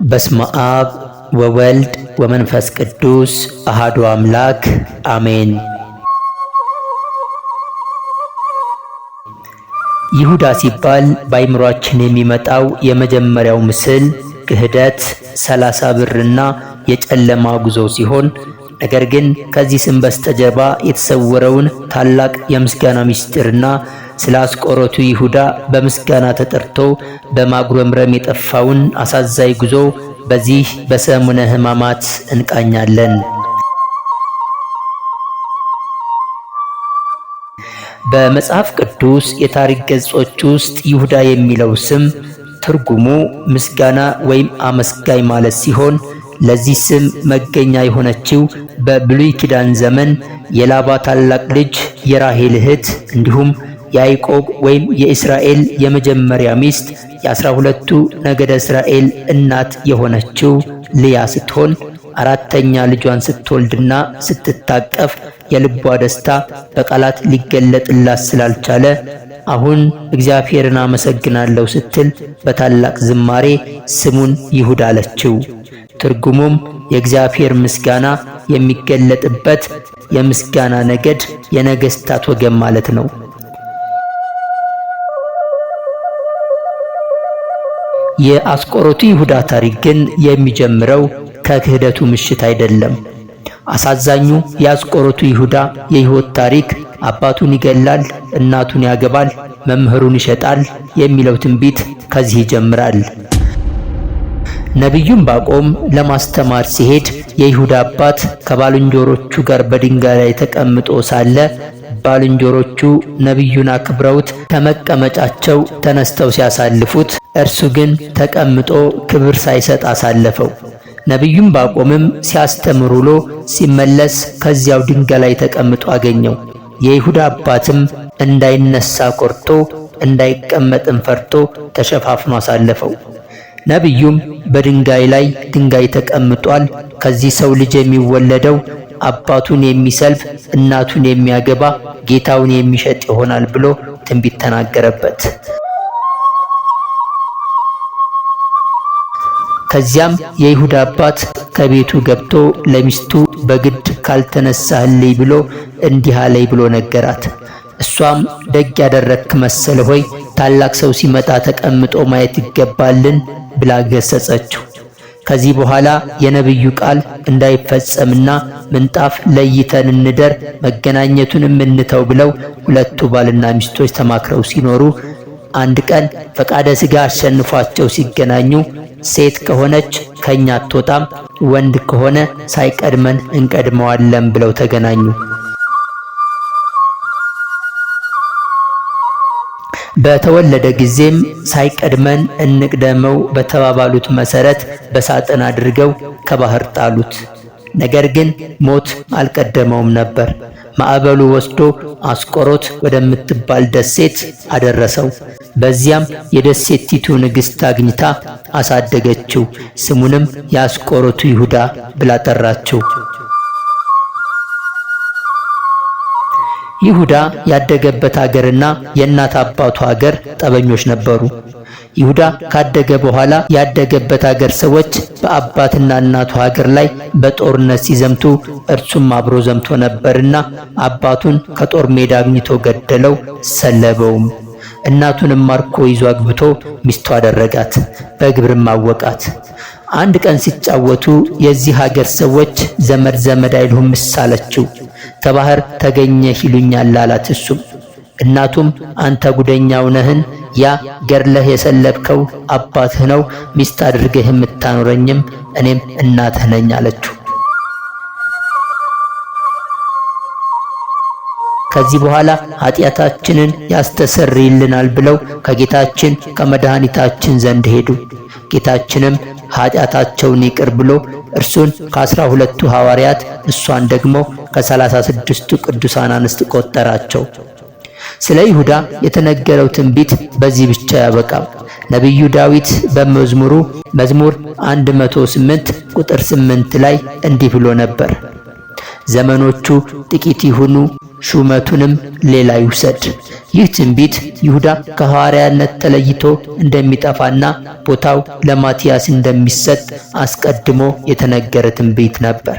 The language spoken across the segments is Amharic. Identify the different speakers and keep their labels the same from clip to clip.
Speaker 1: በስመ አብ ወወልድ ወመንፈስ ቅዱስ አሃዱ አምላክ አሜን። ይሁዳ ሲባል በአይምሯችን የሚመጣው የመጀመሪያው ምስል ክህደት፣ 30 ብርና የጨለማ ጉዞ ሲሆን ነገር ግን ከዚህ ስም በስተጀርባ የተሰወረውን ታላቅ የምስጋና ምስጢርና ስለ አስቆሮቱ ይሁዳ በምስጋና ተጠርቶ በማጉረምረም የጠፋውን አሳዛኝ ጉዞ በዚህ በሰሙነ ሕማማት እንቃኛለን። በመጽሐፍ ቅዱስ የታሪክ ገጾች ውስጥ ይሁዳ የሚለው ስም ትርጉሙ ምስጋና ወይም አመስጋኝ ማለት ሲሆን ለዚህ ስም መገኛ የሆነችው በብሉይ ኪዳን ዘመን የላባ ታላቅ ልጅ የራሔል እህት እንዲሁም ያዕቆብ ወይም የእስራኤል የመጀመሪያ ሚስት የ12ቱ ነገደ እስራኤል እናት የሆነችው ልያ ስትሆን አራተኛ ልጇን ስትወልድና ስትታቀፍ የልቧ ደስታ በቃላት ሊገለጥላት ስላልቻለ አሁን እግዚአብሔርን አመሰግናለሁ ስትል በታላቅ ዝማሬ ስሙን ይሁዳ አለችው። ትርጉሙም የእግዚአብሔር ምስጋና የሚገለጥበት የምስጋና ነገድ፣ የነገስታት ወገን ማለት ነው። የአስቆሮቱ ይሁዳ ታሪክ ግን የሚጀምረው ከክህደቱ ምሽት አይደለም። አሳዛኙ የአስቆሮቱ ይሁዳ የሕይወት ታሪክ አባቱን ይገላል፣ እናቱን ያገባል፣ መምህሩን ይሸጣል የሚለው ትንቢት ከዚህ ይጀምራል። ነቢዩም ዕንባቆም ለማስተማር ሲሄድ የይሁዳ አባት ከባልንጀሮቹ ጋር በድንጋይ ላይ ተቀምጦ ሳለ ባልንጀሮቹ ነቢዩን አክብረውት ከመቀመጫቸው ተነስተው ሲያሳልፉት እርሱ ግን ተቀምጦ ክብር ሳይሰጥ አሳለፈው። ነቢዩም ዕንባቆምም ሲያስተምር ውሎ ሲመለስ ከዚያው ድንጋይ ላይ ተቀምጦ አገኘው። የይሁዳ አባትም እንዳይነሳ ቆርጦ እንዳይቀመጥም ፈርቶ ተሸፋፍኖ አሳለፈው። ነቢዩም በድንጋይ ላይ ድንጋይ ተቀምጧል፣ ከዚህ ሰው ልጅ የሚወለደው አባቱን የሚሰልፍ እናቱን የሚያገባ ጌታውን የሚሸጥ ይሆናል ብሎ ትንቢት ተናገረበት። ከዚያም የይሁዳ አባት ከቤቱ ገብቶ ለሚስቱ በግድ ካልተነሳህልኝ ብሎ እንዲህ አለኝ ብሎ ነገራት። እሷም ደግ ያደረክ መሰለ ሆይ ታላቅ ሰው ሲመጣ ተቀምጦ ማየት ይገባልን ብላ ገሰጸችው። ከዚህ በኋላ የነብዩ ቃል እንዳይፈጸምና ምንጣፍ ለይተን እንደር መገናኘቱንም እንተው ብለው ሁለቱ ባልና ሚስቶች ተማክረው ሲኖሩ አንድ ቀን ፈቃደ ሥጋ አሸንፏቸው ሲገናኙ ሴት ከሆነች ከኛ አትወጣም፣ ወንድ ከሆነ ሳይቀድመን እንቀድመዋለን ብለው ተገናኙ። በተወለደ ጊዜም ሳይቀድመን እንቅደመው በተባባሉት መሰረት በሳጥን አድርገው ከባህር ጣሉት። ነገር ግን ሞት አልቀደመውም ነበር። ማዕበሉ ወስዶ አስቆሮት ወደምትባል ደሴት አደረሰው። በዚያም የደሴቲቱ ንግሥት አግኝታ አሳደገችው። ስሙንም የአስቆሮቱ ይሁዳ ብላ ጠራችው። ይሁዳ ያደገበት ሀገርና የእናት አባቱ ሀገር ጠበኞች ነበሩ። ይሁዳ ካደገ በኋላ ያደገበት ሀገር ሰዎች በአባትና እናቱ ሀገር ላይ በጦርነት ሲዘምቱ እርሱም አብሮ ዘምቶ ነበርና አባቱን ከጦር ሜዳ አግኝቶ ገደለው፣ ሰለበውም። እናቱንም ማርኮ ይዞ አግብቶ ሚስቱ አደረጋት፣ በግብርም አወቃት። አንድ ቀን ሲጫወቱ የዚህ ሀገር ሰዎች ዘመድ ዘመድ አይሉም አለችው። ከባህር ተገኘህ ይሉኛል አላት እሱም። እናቱም አንተ ጉደኛው ነህን? ያ ገርለህ የሰለብከው አባትህ ነው፣ ሚስት አድርገህ የምታኖረኝም እኔም እናትህ ነኝ አለችው። ከዚህ በኋላ ኃጢአታችንን ያስተሰርይልናል ብለው ከጌታችን ከመድኃኒታችን ዘንድ ሄዱ። ጌታችንም ኃጢአታቸውን ይቅር ብሎ እርሱን ከ12ቱ ሐዋርያት እሷን ደግሞ ከ36ቱ ቅዱሳን አንስት ቆጠራቸው። ስለ ይሁዳ የተነገረው ትንቢት በዚህ ብቻ ያበቃም። ነቢዩ ዳዊት በመዝሙሩ መዝሙር 108 ቁጥር 8 ላይ እንዲህ ብሎ ነበር። ዘመኖቹ ጥቂት ይሁኑ፣ ሹመቱንም ሌላ ይውሰድ። ይህ ትንቢት ይሁዳ ከሐዋርያነት ተለይቶ እንደሚጠፋና ቦታው ለማቲያስ እንደሚሰጥ አስቀድሞ የተነገረ ትንቢት ነበር።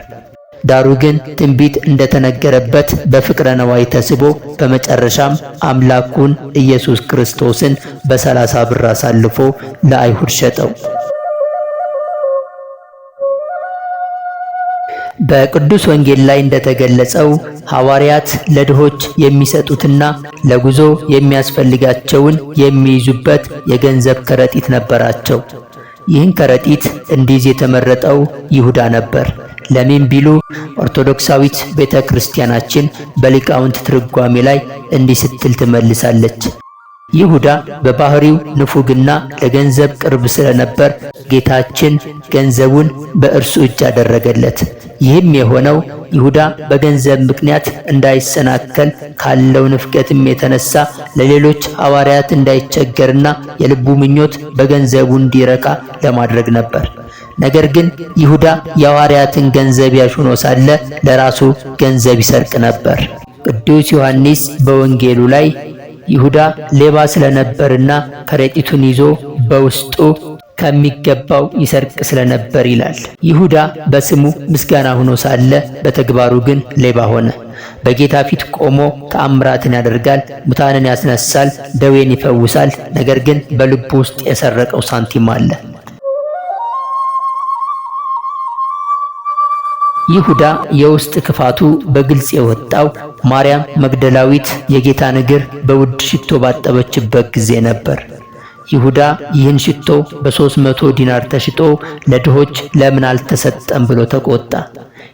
Speaker 1: ዳሩ ግን ትንቢት እንደተነገረበት በፍቅረ ነዋይ ተስቦ በመጨረሻም አምላኩን ኢየሱስ ክርስቶስን በ30 ብር አሳልፎ ለአይሁድ ሸጠው። በቅዱስ ወንጌል ላይ እንደተገለጸው ሐዋርያት ለድሆች የሚሰጡትና ለጉዞ የሚያስፈልጋቸውን የሚይዙበት የገንዘብ ከረጢት ነበራቸው። ይህን ከረጢት እንዲይዝ የተመረጠው ይሁዳ ነበር። ለምን ቢሉ ኦርቶዶክሳዊት ቤተክርስቲያናችን በሊቃውንት ትርጓሜ ላይ እንዲህ ስትል ትመልሳለች። ይሁዳ በባህሪው ንፉግና ለገንዘብ ቅርብ ስለነበር ጌታችን ገንዘቡን በእርሱ እጅ አደረገለት። ይህም የሆነው ይሁዳ በገንዘብ ምክንያት እንዳይሰናከል ካለው ንፍገትም የተነሳ ለሌሎች ሐዋርያት እንዳይቸገርና የልቡ ምኞት በገንዘቡ እንዲረካ ለማድረግ ነበር። ነገር ግን ይሁዳ የሐዋርያትን ገንዘብ ያዥ ሆኖ ሳለ ለራሱ ገንዘብ ይሰርቅ ነበር። ቅዱስ ዮሐንስ በወንጌሉ ላይ ይሁዳ ሌባ ስለነበርና ከረጢቱን ይዞ በውስጡ ከሚገባው ይሰርቅ ስለነበር ይላል። ይሁዳ በስሙ ምስጋና ሆኖ ሳለ በተግባሩ ግን ሌባ ሆነ። በጌታ ፊት ቆሞ ተአምራትን ያደርጋል፣ ሙታንን ያስነሳል፣ ደዌን ይፈውሳል። ነገር ግን በልቡ ውስጥ የሰረቀው ሳንቲም አለ። ይሁዳ የውስጥ ክፋቱ በግልጽ የወጣው ማርያም መግደላዊት የጌታን እግር በውድ ሽቶ ባጠበችበት ጊዜ ነበር። ይሁዳ ይህን ሽቶ በ300 ዲናር ተሽጦ ለድሆች ለምን አልተሰጠም ብሎ ተቆጣ።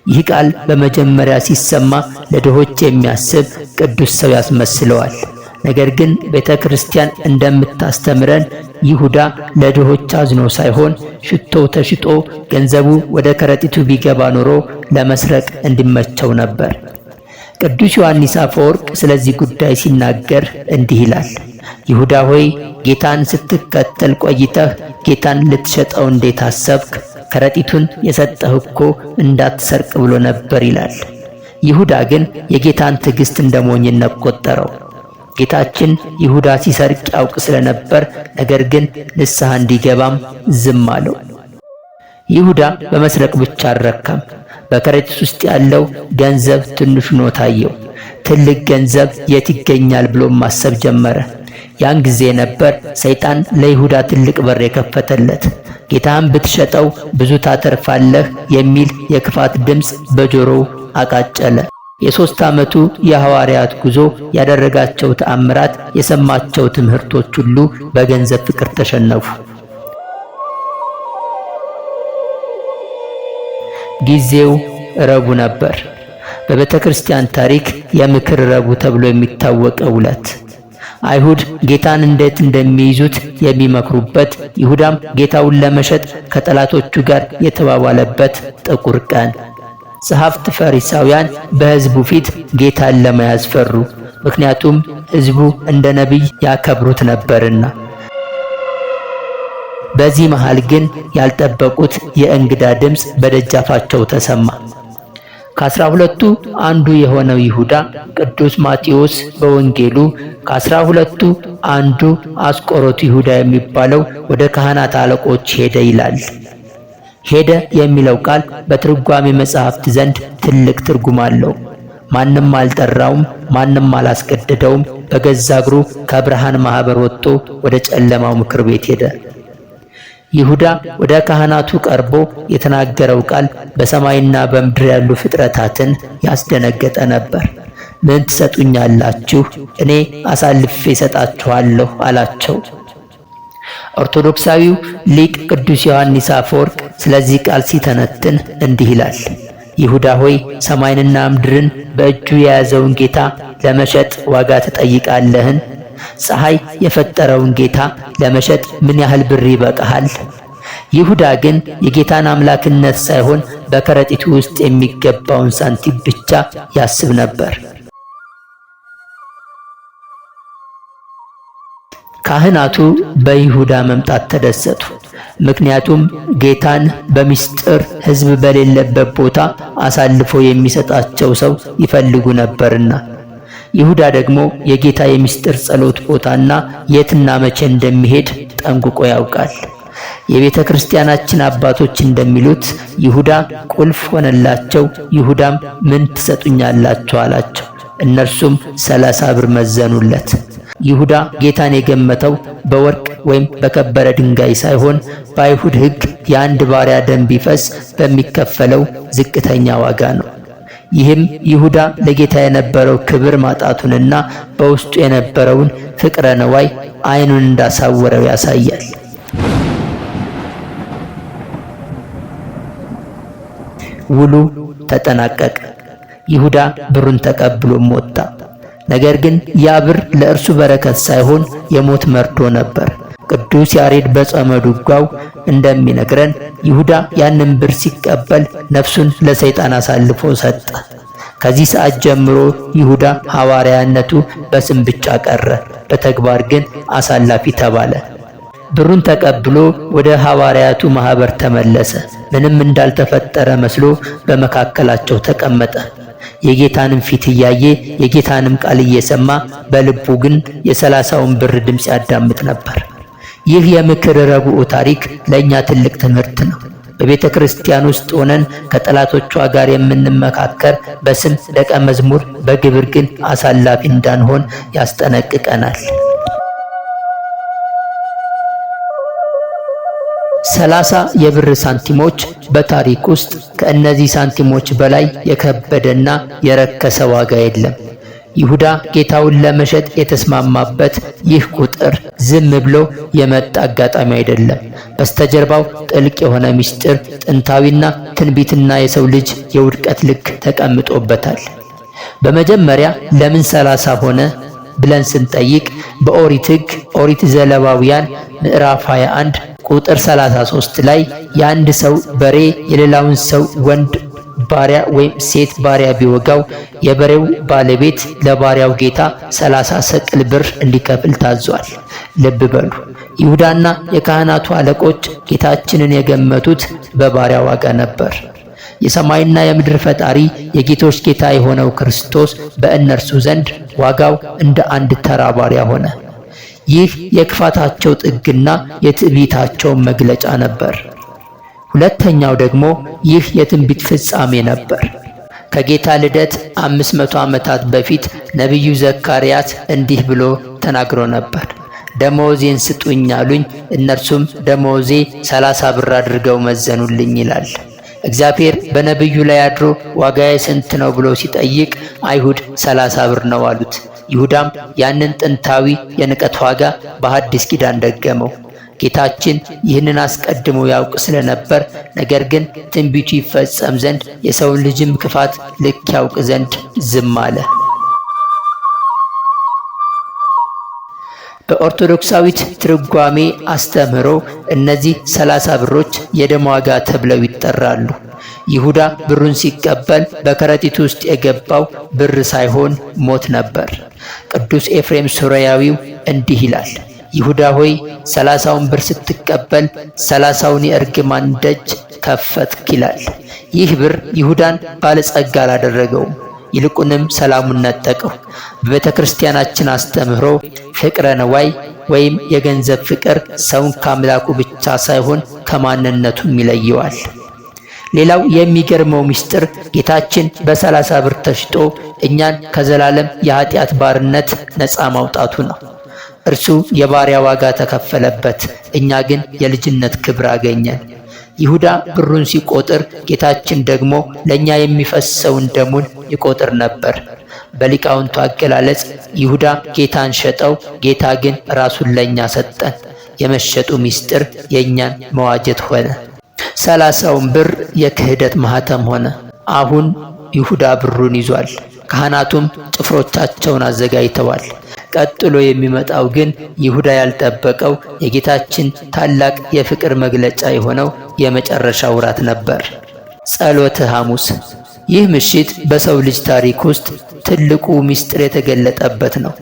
Speaker 1: ይህ ቃል በመጀመሪያ ሲሰማ ለድሆች የሚያስብ ቅዱስ ሰው ያስመስለዋል። ነገር ግን ቤተክርስቲያን እንደምታስተምረን ይሁዳ ለድሆች አዝኖ ሳይሆን ሽቶው ተሽጦ ገንዘቡ ወደ ከረጢቱ ቢገባ ኖሮ ለመስረቅ እንዲመቸው ነበር። ቅዱስ ዮሐንስ አፈወርቅ ስለዚህ ጉዳይ ሲናገር እንዲህ ይላል። ይሁዳ ሆይ ጌታን ስትከተል ቆይተህ ጌታን ልትሸጠው እንዴት አሰብክ? ከረጢቱን የሰጠህ እኮ እንዳትሰርቅ ብሎ ነበር ይላል። ይሁዳ ግን የጌታን ትዕግስት እንደ ሞኝነት ቆጠረው። ጌታችን ይሁዳ ሲሰርቅ ያውቅ ስለነበር ነገር ግን ንስሐ እንዲገባም ዝም አለው። ይሁዳ በመስረቅ ብቻ አልረካም። በከረጢት ውስጥ ያለው ገንዘብ ትንሽ ሆኖ ታየው። ትልቅ ገንዘብ የት ይገኛል ብሎ ማሰብ ጀመረ። ያን ጊዜ ነበር ሰይጣን ለይሁዳ ትልቅ በር የከፈተለት። ጌታን ብትሸጠው ብዙ ታተርፋለህ የሚል የክፋት ድምፅ በጆሮው አቃጨለ። የ3 ዓመቱ የሐዋርያት ጉዞ ያደረጋቸው ተአምራት፣ የሰማቸው ትምህርቶች ሁሉ በገንዘብ ፍቅር ተሸነፉ። ጊዜው ረቡዕ ነበር። በቤተ ክርስቲያን ታሪክ የምክር ረቡዕ ተብሎ የሚታወቀው ዕለት አይሁድ ጌታን እንዴት እንደሚይዙት የሚመክሩበት፣ ይሁዳም ጌታውን ለመሸጥ ከጠላቶቹ ጋር የተባባለበት ጥቁር ቀን። ጸሐፍት ፈሪሳውያን በሕዝቡ ፊት ጌታን ለመያዝ ፈሩ። ምክንያቱም ሕዝቡ እንደ ነቢይ ያከብሩት ነበርና። በዚህ መሃል ግን ያልጠበቁት የእንግዳ ድምፅ በደጃፋቸው ተሰማ። ከ12ቱ አንዱ የሆነው ይሁዳ ቅዱስ ማቴዎስ በወንጌሉ ከ12ቱ አንዱ አስቆሮቱ ይሁዳ የሚባለው ወደ ካህናት አለቆች ሄደ ይላል። ሄደ የሚለው ቃል በትርጓሜ መጻሕፍት ዘንድ ትልቅ ትርጉም አለው። ማንም አልጠራውም፣ ማንም አላስገደደውም። በገዛ እግሩ ከብርሃን ማህበር ወጥቶ ወደ ጨለማው ምክር ቤት ሄደ። ይሁዳ ወደ ካህናቱ ቀርቦ የተናገረው ቃል በሰማይና በምድር ያሉ ፍጥረታትን ያስደነገጠ ነበር። ምን ትሰጡኛላችሁ? እኔ አሳልፌ እሰጣችኋለሁ አላቸው። ኦርቶዶክሳዊው ሊቅ ቅዱስ ዮሐንስ አፈወርቅ ስለዚህ ቃል ሲተነትን እንዲህ ይላል። ይሁዳ ሆይ ሰማይንና ምድርን በእጁ የያዘውን ጌታ ለመሸጥ ዋጋ ትጠይቃለህን? ፀሐይ የፈጠረውን ጌታ ለመሸጥ ምን ያህል ብር ይበቃሃል? ይሁዳ ግን የጌታን አምላክነት ሳይሆን በከረጢቱ ውስጥ የሚገባውን ሳንቲም ብቻ ያስብ ነበር። ካህናቱ በይሁዳ መምጣት ተደሰቱ። ምክንያቱም ጌታን በሚስጥር ሕዝብ በሌለበት ቦታ አሳልፎ የሚሰጣቸው ሰው ይፈልጉ ነበርና። ይሁዳ ደግሞ የጌታ የሚስጥር ጸሎት ቦታና የትና መቼ እንደሚሄድ ጠንቅቆ ያውቃል። የቤተ ክርስቲያናችን አባቶች እንደሚሉት ይሁዳ ቁልፍ ሆነላቸው። ይሁዳም ምን ትሰጡኛላችሁ አላቸው። እነርሱም 30 ብር መዘኑለት። ይሁዳ ጌታን የገመተው በወርቅ ወይም በከበረ ድንጋይ ሳይሆን በአይሁድ ሕግ የአንድ ባሪያ ደም ቢፈስ በሚከፈለው ዝቅተኛ ዋጋ ነው። ይህም ይሁዳ ለጌታ የነበረው ክብር ማጣቱንና በውስጡ የነበረውን ፍቅረ ነዋይ ዓይኑን እንዳሳወረው ያሳያል። ውሉ ተጠናቀቀ። ይሁዳ ብሩን ተቀብሎም ወጣ። ነገር ግን ያ ብር ለእርሱ በረከት ሳይሆን የሞት መርዶ ነበር። ቅዱስ ያሬድ በጾመ ድጓው እንደሚነግረን ይሁዳ ያንን ብር ሲቀበል ነፍሱን ለሰይጣን አሳልፎ ሰጠ። ከዚህ ሰዓት ጀምሮ ይሁዳ ሐዋርያነቱ በስም ብቻ ቀረ፣ በተግባር ግን አሳላፊ ተባለ። ብሩን ተቀብሎ ወደ ሐዋርያቱ ማህበር ተመለሰ። ምንም እንዳልተፈጠረ መስሎ በመካከላቸው ተቀመጠ። የጌታንም ፊት እያየ የጌታንም ቃል እየሰማ በልቡ ግን የ30ውን ብር ድምፅ ያዳምጥ ነበር። ይህ የምክር ረቡዕ ታሪክ ለእኛ ትልቅ ትምህርት ነው። በቤተ ክርስቲያን ውስጥ ሆነን ከጠላቶቿ ጋር የምንመካከር በስም ደቀ መዝሙር፣ በግብር ግን አሳላፊ እንዳንሆን ያስጠነቅቀናል። 30 የብር ሳንቲሞች በታሪክ ውስጥ ከእነዚህ ሳንቲሞች በላይ የከበደና የረከሰ ዋጋ የለም። ይሁዳ ጌታውን ለመሸጥ የተስማማበት ይህ ቁጥር ዝም ብሎ የመጣ አጋጣሚ አይደለም። በስተጀርባው ጥልቅ የሆነ ምስጢር፣ ጥንታዊና ትንቢትና የሰው ልጅ የውድቀት ልክ ተቀምጦበታል። በመጀመሪያ ለምን 30 ሆነ ብለን ስንጠይቅ በኦሪት ሕግ ኦሪት ዘሌዋውያን ምዕራፍ 21 ቁጥር 33 ላይ የአንድ ሰው በሬ የሌላውን ሰው ወንድ ባሪያ ወይም ሴት ባሪያ ቢወጋው የበሬው ባለቤት ለባሪያው ጌታ 30 ሰቅል ብር እንዲከፍል ታዟል። ልብ በሉ፣ ይሁዳና የካህናቱ አለቆች ጌታችንን የገመቱት በባሪያ ዋጋ ነበር። የሰማይና የምድር ፈጣሪ የጌቶች ጌታ የሆነው ክርስቶስ በእነርሱ ዘንድ ዋጋው እንደ አንድ ተራ ባሪያ ሆነ። ይህ የክፋታቸው ጥግና የትዕቢታቸው መግለጫ ነበር። ሁለተኛው ደግሞ ይህ የትንቢት ፍጻሜ ነበር። ከጌታ ልደት 500 ዓመታት በፊት ነቢዩ ዘካርያስ እንዲህ ብሎ ተናግሮ ነበር። ደመወዜን ስጡኝ አሉኝ፣ እነርሱም ደመወዜ 30 ብር አድርገው መዘኑልኝ ይላል። እግዚአብሔር በነቢዩ ላይ አድሮ ዋጋዬ ስንት ነው ብሎ ሲጠይቅ አይሁድ 30 ብር ነው አሉት። ይሁዳም ያንን ጥንታዊ የንቀት ዋጋ በሐዲስ ኪዳን ደገመው። ጌታችን ይህንን አስቀድሞ ያውቅ ስለነበር፣ ነገር ግን ትንቢቱ ይፈጸም ዘንድ የሰውን ልጅም ክፋት ልክ ያውቅ ዘንድ ዝም አለ። በኦርቶዶክሳዊት ትርጓሜ አስተምህሮ እነዚህ 30 ብሮች የደም ዋጋ ተብለው ይጠራሉ። ይሁዳ ብሩን ሲቀበል በከረጢቱ ውስጥ የገባው ብር ሳይሆን ሞት ነበር። ቅዱስ ኤፍሬም ሶርያዊው እንዲህ ይላል፣ ይሁዳ ሆይ 30ውን ብር ስትቀበል 30ውን የእርግማን ደጅ ከፈትክ ይላል። ይህ ብር ይሁዳን ባለጸጋ አላደረገውም፣ ይልቁንም ሰላሙን ነጠቀው። በቤተ ክርስቲያናችን አስተምህሮ ፍቅረ ነዋይ ወይም የገንዘብ ፍቅር ሰውን ከአምላኩ ብቻ ሳይሆን ከማንነቱም ይለየዋል። ሌላው የሚገርመው ምስጢር ጌታችን በ30 ብር ተሽጦ እኛን ከዘላለም የኃጢአት ባርነት ነፃ ማውጣቱ ነው። እርሱ የባሪያ ዋጋ ተከፈለበት፣ እኛ ግን የልጅነት ክብር አገኘን። ይሁዳ ብሩን ሲቆጥር፣ ጌታችን ደግሞ ለኛ የሚፈሰውን ደሙን ይቆጥር ነበር። በሊቃውንቱ አገላለጽ ይሁዳ ጌታን ሸጠው፣ ጌታ ግን ራሱን ለኛ ሰጠን። የመሸጡ ምስጢር የኛን መዋጀት ሆነ። 30ውን ብር የክህደት ማህተም ሆነ። አሁን ይሁዳ ብሩን ይዟል። ካህናቱም ጭፍሮቻቸውን አዘጋጅተዋል። ቀጥሎ የሚመጣው ግን ይሁዳ ያልጠበቀው የጌታችን ታላቅ የፍቅር መግለጫ የሆነው የመጨረሻ ውራት ነበር፣ ጸሎተ ሐሙስ። ይህ ምሽት በሰው ልጅ ታሪክ ውስጥ ትልቁ ምስጢር የተገለጠበት ነው።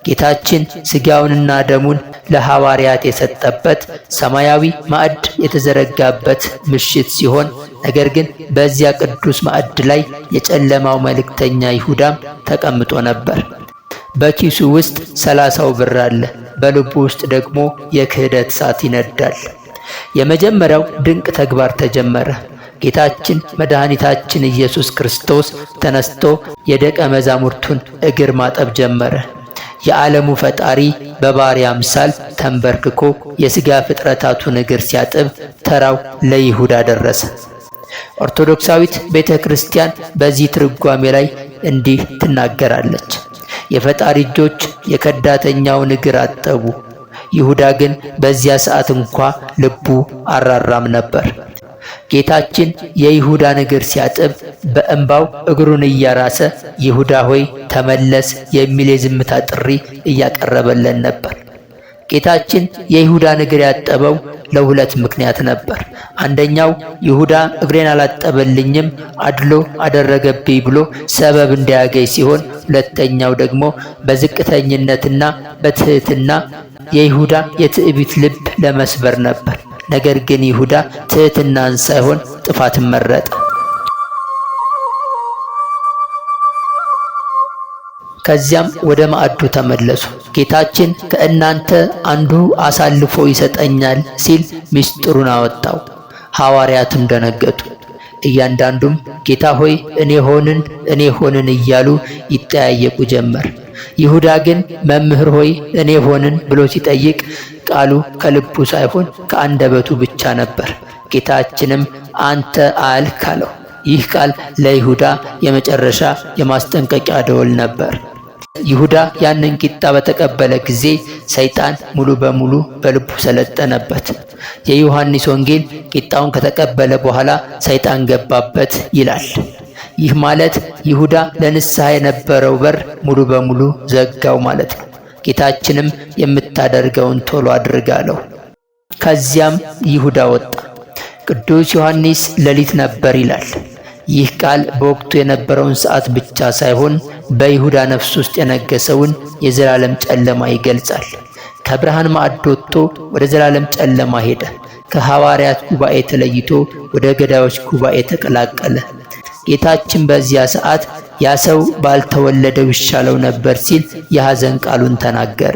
Speaker 1: ጌታችን ሥጋውንና ደሙን ለሐዋርያት የሰጠበት ሰማያዊ ማዕድ የተዘረጋበት ምሽት ሲሆን ነገር ግን በዚያ ቅዱስ ማዕድ ላይ የጨለማው መልእክተኛ ይሁዳም ተቀምጦ ነበር። በኪሱ ውስጥ 30 ብር አለ፣ በልቡ ውስጥ ደግሞ የክህደት እሳት ይነዳል። የመጀመሪያው ድንቅ ተግባር ተጀመረ። ጌታችን መድኃኒታችን ኢየሱስ ክርስቶስ ተነስቶ የደቀ መዛሙርቱን እግር ማጠብ ጀመረ። የዓለሙ ፈጣሪ በባሪያ አምሳል ተንበርክኮ የሥጋ ፍጥረታቱን እግር ሲያጥብ ተራው ለይሁዳ ደረሰ። ኦርቶዶክሳዊት ቤተ ክርስቲያን በዚህ ትርጓሜ ላይ እንዲህ ትናገራለች። የፈጣሪ እጆች የከዳተኛውን እግር አጠቡ። ይሁዳ ግን በዚያ ሰዓት እንኳ ልቡ አራራም ነበር። ጌታችን የይሁዳን እግር ሲያጥብ በእንባው እግሩን እያራሰ ይሁዳ ሆይ ተመለስ የሚል የዝምታ ጥሪ እያቀረበለን ነበር። ጌታችን የይሁዳን እግር ያጠበው ለሁለት ምክንያት ነበር። አንደኛው ይሁዳ እግሬን አላጠበልኝም አድሎ አደረገብኝ ብሎ ሰበብ እንዳያገኝ ሲሆን፣ ሁለተኛው ደግሞ በዝቅተኝነትና በትህትና የይሁዳ የትዕቢት ልብ ለመስበር ነበር። ነገር ግን ይሁዳ ትህትናን ሳይሆን ጥፋትን መረጠ። ከዚያም ወደ ማዕዱ ተመለሱ። ጌታችን ከእናንተ አንዱ አሳልፎ ይሰጠኛል ሲል ምስጢሩን አወጣው። ሐዋርያትም ደነገጡ። እያንዳንዱም ጌታ ሆይ እኔ ሆንን እያሉ ይጠያየቁ ጀመር። ይሁዳ ግን መምህር ሆይ እኔ ሆንን ብሎ ሲጠይቅ ቃሉ ከልቡ ሳይሆን ከአንደበቱ ብቻ ነበር። ጌታችንም አንተ አልክ አለው። ይህ ቃል ለይሁዳ የመጨረሻ የማስጠንቀቂያ ደወል ነበር። ይሁዳ ያንን ቂጣ በተቀበለ ጊዜ ሰይጣን ሙሉ በሙሉ በልቡ ሰለጠነበት። የዮሐንስ ወንጌል ቂጣውን ከተቀበለ በኋላ ሰይጣን ገባበት ይላል። ይህ ማለት ይሁዳ ለንስሐ የነበረው በር ሙሉ በሙሉ ዘጋው ማለት ነው። ጌታችንም የምታደርገውን ቶሎ አድርግ አለው። ከዚያም ይሁዳ ወጣ። ቅዱስ ዮሐንስ ሌሊት ነበር ይላል። ይህ ቃል በወቅቱ የነበረውን ሰዓት ብቻ ሳይሆን በይሁዳ ነፍስ ውስጥ የነገሰውን የዘላለም ጨለማ ይገልጻል። ከብርሃን ማዕድ ወጥቶ ወደ ዘላለም ጨለማ ሄደ። ከሐዋርያት ጉባኤ ተለይቶ ወደ ገዳዮች ጉባኤ ተቀላቀለ። ጌታችን በዚያ ሰዓት ያ ሰው ባልተወለደው ይሻለው ነበር ሲል የሐዘን ቃሉን ተናገረ።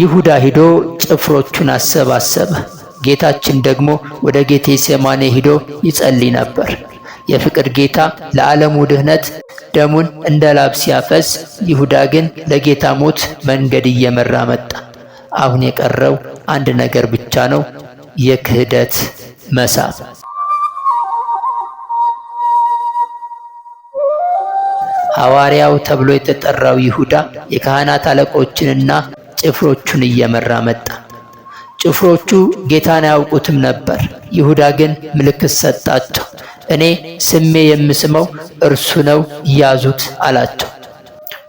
Speaker 1: ይሁዳ ሄዶ ጭፍሮቹን አሰባሰበ። ጌታችን ደግሞ ወደ ጌቴሴማኔ ሄዶ ይጸልይ ነበር። የፍቅር ጌታ ለዓለሙ ድህነት ደሙን እንደ ላብ ሲያፈስ፣ ይሁዳ ግን ለጌታ ሞት መንገድ እየመራ መጣ። አሁን የቀረው አንድ ነገር ብቻ ነው፣ የክህደት መሳም። ሐዋርያው ተብሎ የተጠራው ይሁዳ የካህናት አለቆችንና ጭፍሮቹን እየመራ መጣ። ጭፍሮቹ ጌታን አያውቁትም ነበር። ይሁዳ ግን ምልክት ሰጣቸው። እኔ ስሜ የምስመው እርሱ ነው፣ ያዙት አላቸው።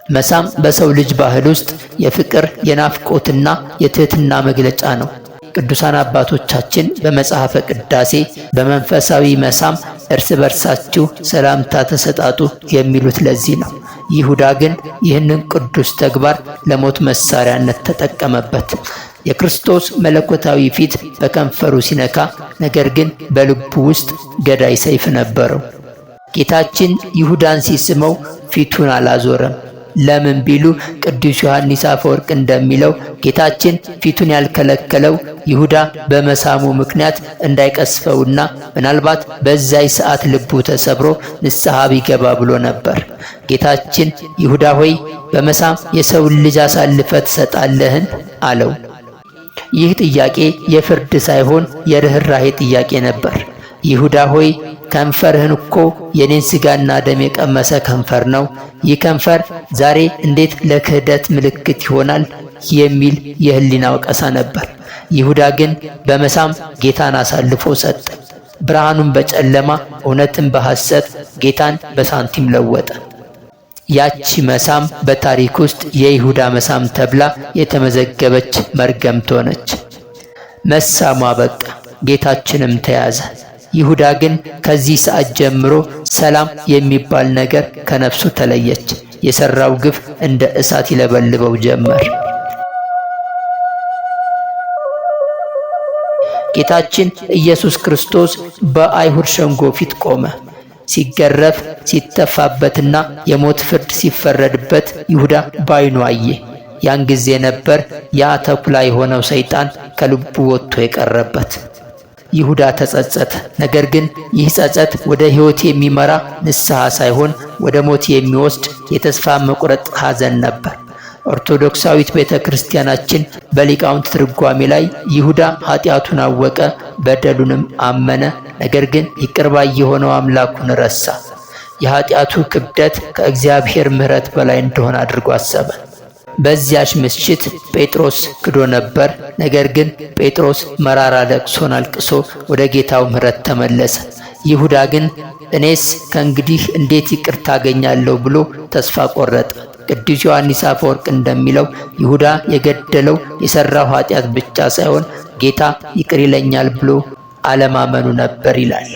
Speaker 1: መሳም በሰው ልጅ ባህል ውስጥ የፍቅር የናፍቆትና የትህትና መግለጫ ነው። ቅዱሳን አባቶቻችን በመጽሐፈ ቅዳሴ በመንፈሳዊ መሳም እርስ በርሳችሁ ሰላምታ ተሰጣጡ የሚሉት ለዚህ ነው። ይሁዳ ግን ይህንን ቅዱስ ተግባር ለሞት መሳሪያነት ተጠቀመበት። የክርስቶስ መለኮታዊ ፊት በከንፈሩ ሲነካ፣ ነገር ግን በልቡ ውስጥ ገዳይ ሰይፍ ነበረው። ጌታችን ይሁዳን ሲስመው ፊቱን አላዞረም። ለምን ቢሉ ቅዱስ ዮሐንስ አፈወርቅ እንደሚለው ጌታችን ፊቱን ያልከለከለው ይሁዳ በመሳሙ ምክንያት እንዳይቀስፈውና ምናልባት በዛይ ሰዓት ልቡ ተሰብሮ ንስሐ ቢገባ ብሎ ነበር። ጌታችን ይሁዳ ሆይ በመሳም የሰውን ልጅ አሳልፈ ትሰጣለህን? አለው። ይህ ጥያቄ የፍርድ ሳይሆን የርኅራኄ ጥያቄ ነበር። ይሁዳ ሆይ ከንፈርህን እኮ የኔን ሥጋና ደም የቀመሰ ከንፈር ነው። ይህ ከንፈር ዛሬ እንዴት ለክህደት ምልክት ይሆናል? የሚል የህሊና ወቀሳ ነበር። ይሁዳ ግን በመሳም ጌታን አሳልፎ ሰጠ። ብርሃኑን በጨለማ እውነትን በሐሰት ጌታን በሳንቲም ለወጠ። ያቺ መሳም በታሪክ ውስጥ የይሁዳ መሳም ተብላ የተመዘገበች መርገምት ሆነች። መሳሙ አበቃ፣ ጌታችንም ተያዘ። ይሁዳ ግን ከዚህ ሰዓት ጀምሮ ሰላም የሚባል ነገር ከነፍሱ ተለየች። የሰራው ግፍ እንደ እሳት ይለበልበው ጀመር። ጌታችን ኢየሱስ ክርስቶስ በአይሁድ ሸንጎ ፊት ቆመ። ሲገረፍ ሲተፋበትና የሞት ፍርድ ሲፈረድበት ይሁዳ ባይኑ አየ። ያን ጊዜ ነበር ያ ተኩላ የሆነው ሰይጣን ከልቡ ወጥቶ የቀረበት። ይሁዳ ተጸጸተ። ነገር ግን ይህ ጸጸት ወደ ሕይወት የሚመራ ንስሐ ሳይሆን ወደ ሞት የሚወስድ የተስፋ መቁረጥ ሐዘን ነበር። ኦርቶዶክሳዊት ቤተ ክርስቲያናችን በሊቃውንት ትርጓሜ ላይ ይሁዳ ኃጢአቱን አወቀ፣ በደሉንም አመነ፣ ነገር ግን ይቅር ባይ የሆነው አምላኩን ረሳ። የኃጢአቱ ክብደት ከእግዚአብሔር ምሕረት በላይ እንደሆነ አድርጎ አሰበ። በዚያች ምሽት ጴጥሮስ ክዶ ነበር። ነገር ግን ጴጥሮስ መራራ ለቅሶን አልቅሶ ወደ ጌታው ምሕረት ተመለሰ። ይሁዳ ግን እኔስ ከእንግዲህ እንዴት ይቅርታ አገኛለሁ ብሎ ተስፋ ቆረጠ። ቅዱስ ዮሐንስ አፈወርቅ እንደሚለው ይሁዳ የገደለው የሰራው ኃጢአት ብቻ ሳይሆን ጌታ ይቅር ይለኛል ብሎ አለማመኑ ነበር ይላል።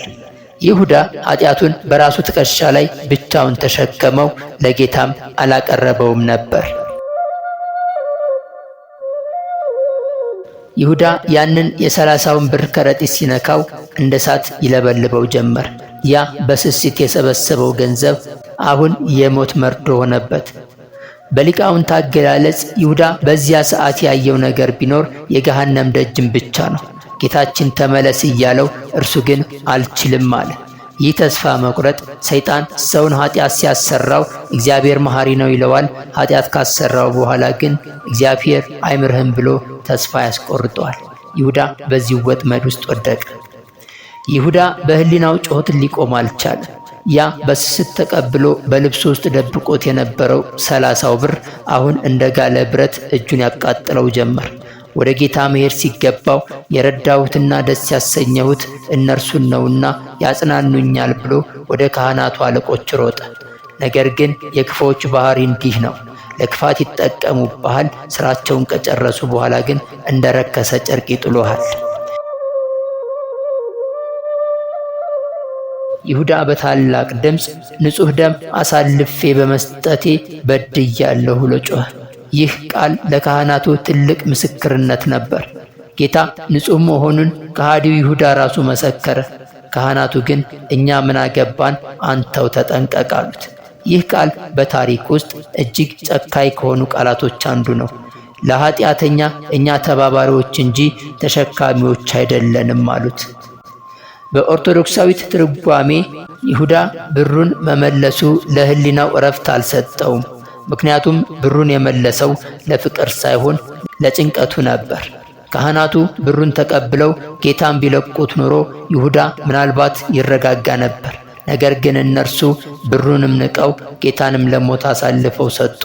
Speaker 1: ይሁዳ ኃጢአቱን በራሱ ትከሻ ላይ ብቻውን ተሸከመው፣ ለጌታም አላቀረበውም ነበር። ይሁዳ ያንን የ30ውን ብር ከረጢት ሲነካው እንደ እሳት ይለበልበው ጀመር። ያ በስስት የሰበሰበው ገንዘብ አሁን የሞት መርዶ ሆነበት። በሊቃውንት አገላለጽ ይሁዳ በዚያ ሰዓት ያየው ነገር ቢኖር የገሃነም ደጅን ብቻ ነው። ጌታችን ተመለስ እያለው እርሱ ግን አልችልም አለ። ይህ ተስፋ መቁረጥ ሰይጣን ሰውን ኃጢአት ሲያሰራው እግዚአብሔር መሐሪ ነው ይለዋል። ኃጢአት ካሰራው በኋላ ግን እግዚአብሔር አይምርህም ብሎ ተስፋ ያስቆርጠዋል። ይሁዳ በዚህ ወጥመድ ውስጥ ወደቀ። ይሁዳ በሕሊናው ጩኸትን ሊቆም አልቻለ። ያ በስስት ተቀብሎ በልብሱ ውስጥ ደብቆት የነበረው 30 ብር አሁን እንደ ጋለ ብረት እጁን ያቃጥለው ጀመር። ወደ ጌታ መሄድ ሲገባው የረዳሁትና ደስ ያሰኘሁት እነርሱን ነውና ያጽናኑኛል ብሎ ወደ ካህናቱ አለቆች ሮጠ። ነገር ግን የክፉዎች ባህሪ እንዲህ ነው። ለክፋት ይጠቀሙብሃል። ስራቸውን ከጨረሱ በኋላ ግን እንደረከሰ ጨርቅ ይጥሉሃል። ይሁዳ በታላቅ ድምፅ ንጹሕ ደም አሳልፌ በመስጠቴ በድያለሁ ብሎ ጮኸ። ይህ ቃል ለካህናቱ ትልቅ ምስክርነት ነበር። ጌታ ንጹሕ መሆኑን ከሃዲው ይሁዳ ራሱ መሰከረ። ካህናቱ ግን እኛ ምን አገባን፣ አንተው ተጠንቀቅ አሉት። ይህ ቃል በታሪክ ውስጥ እጅግ ጨካኝ ከሆኑ ቃላቶች አንዱ ነው። ለኃጢአተኛ እኛ ተባባሪዎች እንጂ ተሸካሚዎች አይደለንም አሉት። በኦርቶዶክሳዊት ትርጓሜ ይሁዳ ብሩን መመለሱ ለሕሊናው እረፍት አልሰጠውም። ምክንያቱም ብሩን የመለሰው ለፍቅር ሳይሆን ለጭንቀቱ ነበር። ካህናቱ ብሩን ተቀብለው ጌታን ቢለቁት ኖሮ ይሁዳ ምናልባት ይረጋጋ ነበር። ነገር ግን እነርሱ ብሩንም ንቀው ጌታንም ለሞት አሳልፈው ሰጡ።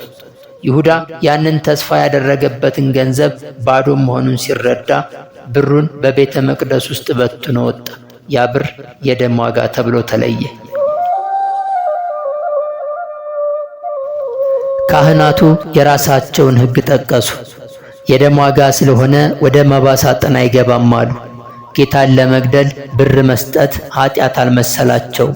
Speaker 1: ይሁዳ ያንን ተስፋ ያደረገበትን ገንዘብ ባዶ መሆኑን ሲረዳ ብሩን በቤተ መቅደስ ውስጥ በትኖ ወጣ። ያ ብር የደም ዋጋ ተብሎ ተለየ። ካህናቱ የራሳቸውን ሕግ ጠቀሱ። የደም ዋጋ ስለሆነ ወደ መባ ሳጥን አይገባም አሉ። ጌታን ለመግደል ብር መስጠት ኃጢአት አልመሰላቸው።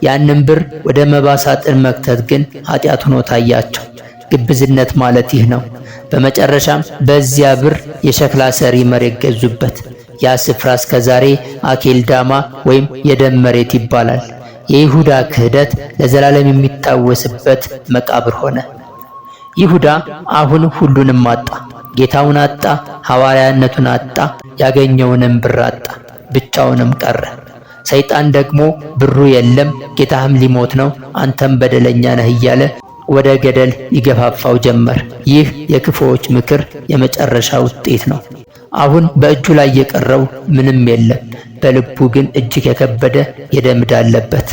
Speaker 1: ያንን ብር ወደ መባ ሳጥን መክተት ግን ኃጢአት ሆኖ ታያቸው። ግብዝነት ማለት ይህ ነው። በመጨረሻም በዚያ ብር የሸክላ ሰሪ መሬት ገዙበት። ያ ስፍራ እስከ ዛሬ አኬልዳማ ወይም የደም መሬት ይባላል። የይሁዳ ክህደት ለዘላለም የሚታወስበት መቃብር ሆነ። ይሁዳ አሁን ሁሉንም አጣ። ጌታውን አጣ፣ ሐዋርያነቱን አጣ፣ ያገኘውንም ብር አጣ፣ ብቻውንም ቀረ። ሰይጣን ደግሞ ብሩ የለም፣ ጌታህም ሊሞት ነው፣ አንተም በደለኛ ነህ እያለ ወደ ገደል ይገፋፋው ጀመር። ይህ የክፉዎች ምክር የመጨረሻ ውጤት ነው። አሁን በእጁ ላይ የቀረው ምንም የለም፣ በልቡ ግን እጅግ የከበደ የደም ዕዳ አለበት።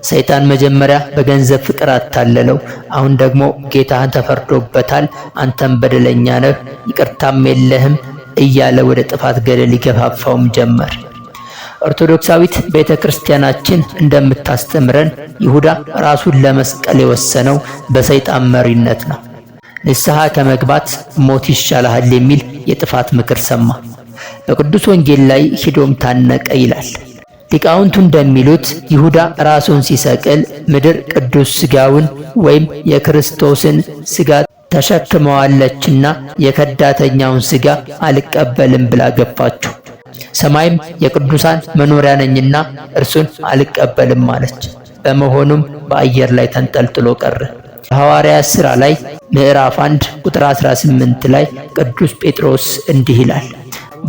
Speaker 1: ሰይጣን መጀመሪያ በገንዘብ ፍቅር አታለለው። አሁን ደግሞ ጌታህን ተፈርዶበታል፣ አንተም በደለኛ ነህ፣ ይቅርታም የለህም እያለ ወደ ጥፋት ገደል ይገፋፋውም ጀመር። ኦርቶዶክሳዊት ቤተ ክርስቲያናችን እንደምታስተምረን ይሁዳ ራሱን ለመስቀል የወሰነው በሰይጣን መሪነት ነው። ንስሐ ከመግባት ሞት ይሻልሃል የሚል የጥፋት ምክር ሰማ። በቅዱስ ወንጌል ላይ ሂዶም ታነቀ ይላል። ሊቃውንቱ እንደሚሉት ይሁዳ ራሱን ሲሰቅል ምድር ቅዱስ ሥጋውን ወይም የክርስቶስን ሥጋ ተሸክመዋለችና የከዳተኛውን ሥጋ አልቀበልም ብላ ገፋችው። ሰማይም የቅዱሳን መኖሪያ ነኝና እርሱን አልቀበልም አለች። በመሆኑም በአየር ላይ ተንጠልጥሎ ቀረ። ሐዋርያት ሥራ ላይ ምዕራፍ 1 ቁጥር 18 ላይ ቅዱስ ጴጥሮስ እንዲህ ይላል፣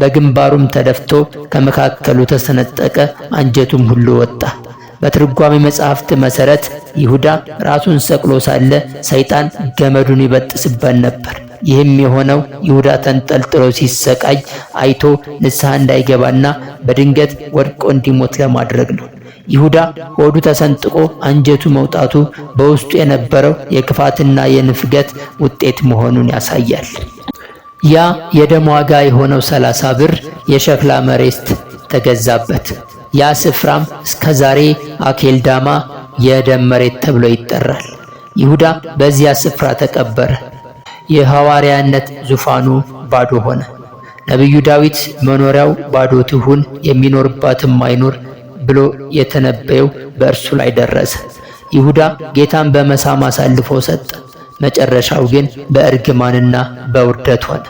Speaker 1: በግንባሩም ተደፍቶ ከመካከሉ ተሰነጠቀ፣ አንጀቱም ሁሉ ወጣ። በትርጓሜ መጻሕፍት መሠረት ይሁዳ ራሱን ሰቅሎ ሳለ ሰይጣን ገመዱን ይበጥስበት ነበር። ይህም የሆነው ይሁዳ ተንጠልጥሎ ሲሰቃይ አይቶ ንስሐ እንዳይገባና በድንገት ወድቆ እንዲሞት ለማድረግ ነው። ይሁዳ ሆዱ ተሰንጥቆ አንጀቱ መውጣቱ በውስጡ የነበረው የክፋትና የንፍገት ውጤት መሆኑን ያሳያል። ያ የደም ዋጋ የሆነው 30 ብር የሸክላ መሬት ተገዛበት። ያ ስፍራም እስከዛሬ አኬልዳማ የደም መሬት ተብሎ ይጠራል። ይሁዳ በዚያ ስፍራ ተቀበረ። የሐዋርያነት ዙፋኑ ባዶ ሆነ። ነቢዩ ዳዊት መኖሪያው ባዶ ትሁን የሚኖርባትም አይኖር ብሎ የተነበየው በእርሱ ላይ ደረሰ። ይሁዳ ጌታን በመሳም አሳልፎ ሰጠ። መጨረሻው ግን በእርግማንና በውርደት ሆነ።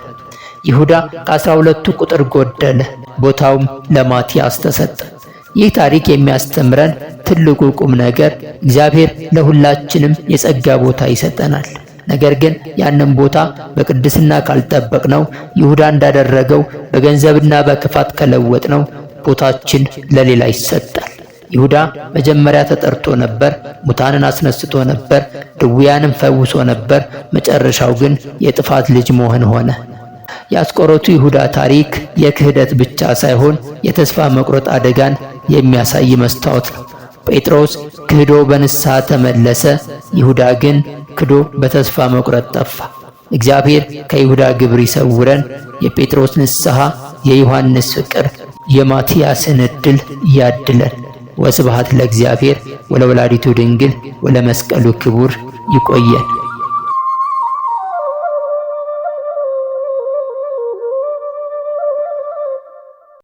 Speaker 1: ይሁዳ ከ12ቱ ቁጥር ጎደለ፣ ቦታውም ለማቲያስ ተሰጠ። ይህ ታሪክ የሚያስተምረን ትልቁ ቁም ነገር እግዚአብሔር ለሁላችንም የጸጋ ቦታ ይሰጠናል። ነገር ግን ያንን ቦታ በቅድስና ካልጠበቅነው፣ ይሁዳ እንዳደረገው በገንዘብና በክፋት ከለወጥነው ቦታችን ለሌላ ይሰጣል። ይሁዳ መጀመሪያ ተጠርቶ ነበር፣ ሙታንን አስነስቶ ነበር፣ ድውያንን ፈውሶ ነበር። መጨረሻው ግን የጥፋት ልጅ መሆን ሆነ። የአስቆሮቱ ይሁዳ ታሪክ የክህደት ብቻ ሳይሆን የተስፋ መቁረጥ አደጋን የሚያሳይ መስታወት ነው። ጴጥሮስ ክህዶ በንስሐ ተመለሰ። ይሁዳ ግን ክዶ በተስፋ መቁረጥ ጠፋ። እግዚአብሔር ከይሁዳ ግብር ይሰውረን። የጴጥሮስ ንስሐ፣ የዮሐንስ ፍቅር፣ የማቲያስን ዕድል ያድለን። ወስብሐት ለእግዚአብሔር ወለወላዲቱ ድንግል ወለመስቀሉ ክቡር። ይቆየን።